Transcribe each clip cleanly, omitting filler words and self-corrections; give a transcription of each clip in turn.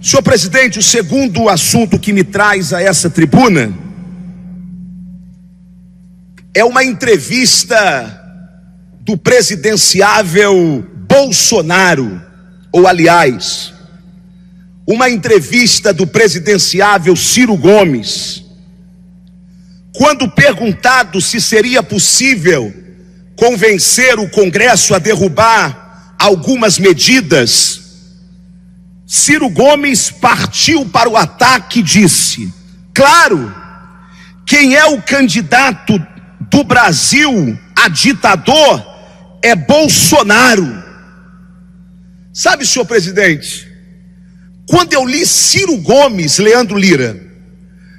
Senhor presidente, o segundo assunto que me traz a essa tribuna é uma entrevista do presidenciável Bolsonaro, ou aliás, uma entrevista do presidenciável Ciro Gomes, quando perguntado se seria possível convencer o Congresso a derrubar algumas medidas, Ciro Gomes partiu para o ataque e disse: claro, quem é o candidato do Brasil a ditador é Bolsonaro. Sabe, senhor presidente, quando eu li Ciro Gomes, Leandro Lira,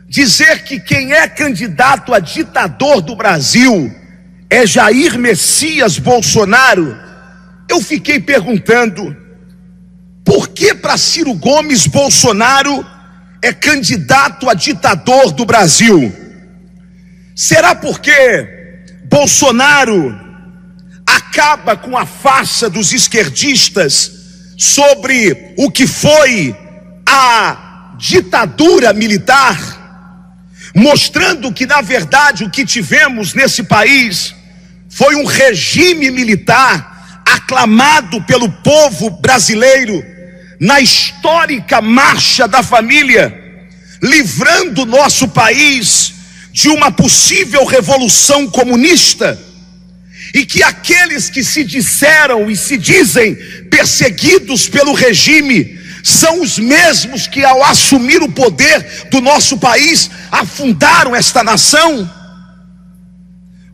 dizer que quem é candidato a ditador do Brasil é Jair Messias Bolsonaro, eu fiquei perguntando: por que para Ciro Gomes Bolsonaro é candidato a ditador do Brasil? Será porque Bolsonaro acaba com a farsa dos esquerdistas sobre o que foi a ditadura militar, mostrando que na verdade o que tivemos nesse país foi um regime militar aclamado pelo povo brasileiro na histórica Marcha da Família, livrando o nosso país de uma possível revolução comunista, e que aqueles que se disseram e se dizem perseguidos pelo regime são os mesmos que, ao assumir o poder do nosso país, afundaram esta nação.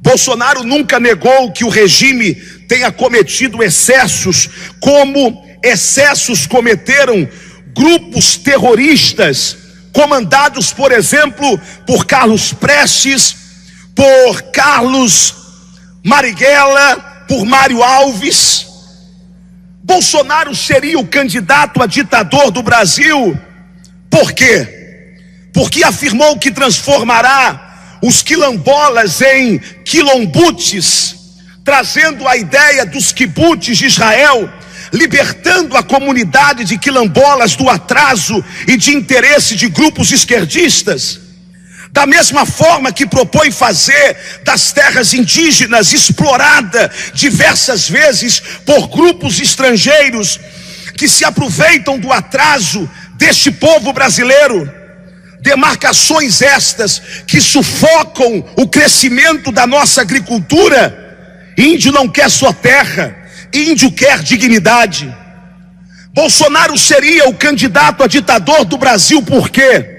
Bolsonaro nunca negou que o regime tenha cometido excessos, como excessos cometeram grupos terroristas, comandados, por exemplo, por Carlos Prestes, por Carlos Marighella, por Mário Alves. Bolsonaro seria o candidato a ditador do Brasil. Por quê? Porque afirmou que transformará os quilombolas em quilombutes, trazendo a ideia dos quibuts de Israel, libertando a comunidade de quilombolas do atraso e de interesse de grupos esquerdistas. Da mesma forma que propõe fazer das terras indígenas explorada diversas vezes por grupos estrangeiros que se aproveitam do atraso deste povo brasileiro, demarcações estas que sufocam o crescimento da nossa agricultura. Índio não quer sua terra, índio quer dignidade. Bolsonaro seria o candidato a ditador do Brasil. Por quê?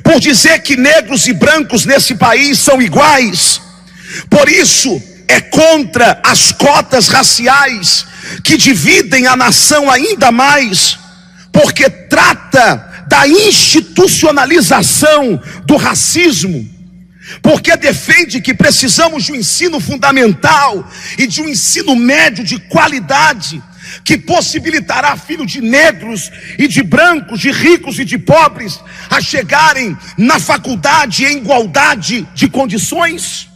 Por dizer que negros e brancos nesse país são iguais. Por isso é contra as cotas raciais que dividem a nação ainda mais, porque trata da institucionalização do racismo, porque defende que precisamos de um ensino fundamental e de um ensino médio de qualidade, que possibilitará filhos de negros e de brancos, de ricos e de pobres, a chegarem na faculdade em igualdade de condições.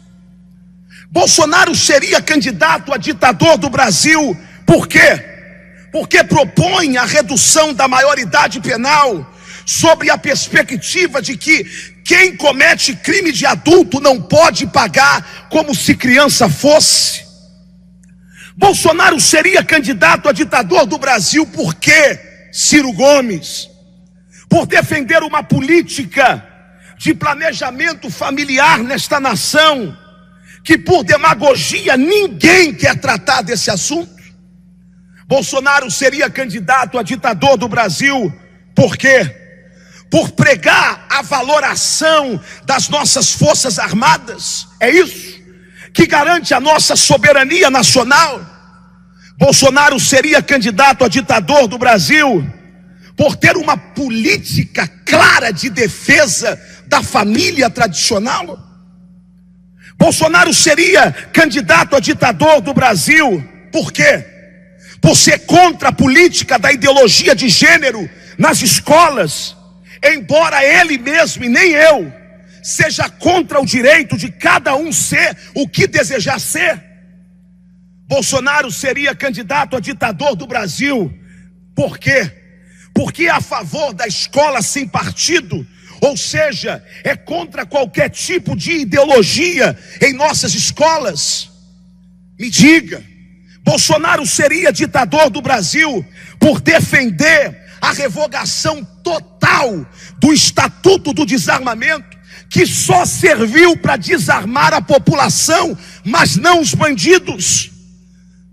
Bolsonaro seria candidato a ditador do Brasil. Por quê? Porque propõe a redução da maioridade penal, sobre a perspectiva de que quem comete crime de adulto não pode pagar como se criança fosse. Bolsonaro seria candidato a ditador do Brasil. Por quê, Ciro Gomes? Por defender uma política de planejamento familiar nesta nação, que por demagogia ninguém quer tratar desse assunto. Bolsonaro seria candidato a ditador do Brasil. Por quê? Por pregar a valoração das nossas forças armadas. É isso que garante a nossa soberania nacional. Bolsonaro seria candidato a ditador do Brasil por ter uma política clara de defesa da família tradicional. Bolsonaro seria candidato a ditador do Brasil. Por quê? Por ser contra a política da ideologia de gênero nas escolas, embora ele mesmo e nem eu seja contra o direito de cada um ser o que desejar ser. Bolsonaro seria candidato a ditador do Brasil. Por quê? porque é a favor da escola sem partido, ou seja, é contra qualquer tipo de ideologia em nossas escolas. Me diga, Bolsonaro seria ditador do Brasil por defender a revogação total do Estatuto do Desarmamento, que só serviu para desarmar a população, mas não os bandidos?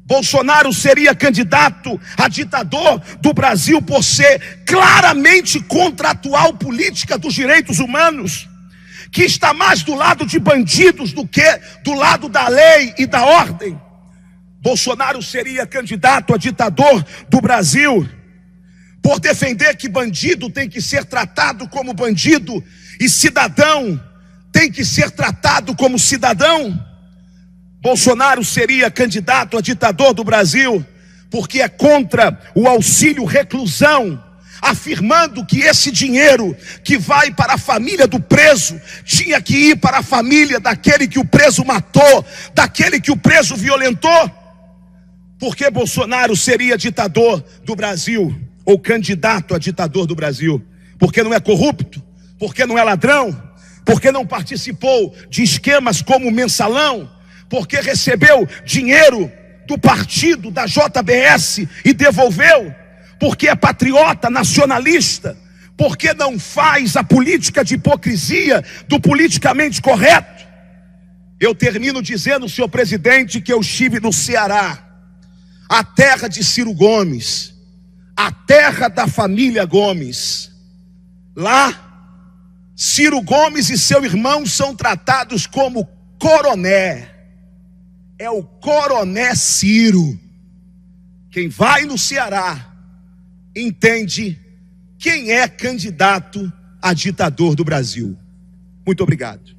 Bolsonaro seria candidato a ditador do Brasil por ser claramente contra a atual política dos direitos humanos, que está mais do lado de bandidos do que do lado da lei e da ordem. Bolsonaro seria candidato a ditador do Brasil por defender que bandido tem que ser tratado como bandido e cidadão tem que ser tratado como cidadão. Bolsonaro seria candidato a ditador do Brasil porque é contra o auxílio reclusão, afirmando que esse dinheiro que vai para a família do preso tinha que ir para a família daquele que o preso matou, daquele que o preso violentou. Porque Bolsonaro seria ditador do Brasil, ou candidato a ditador do Brasil? Porque não é corrupto, porque não é ladrão, porque não participou de esquemas como o mensalão, porque recebeu dinheiro do partido, da JBS, e devolveu, porque é patriota, nacionalista, porque não faz a política de hipocrisia do politicamente correto. Eu termino dizendo, senhor presidente, que eu estive no Ceará, a terra de Ciro Gomes, a terra da família Gomes. Lá, Ciro Gomes e seu irmão são tratados como coroné. É o coroné Ciro. Quem vai no Ceará entende quem é candidato a ditador do Brasil. Muito obrigado.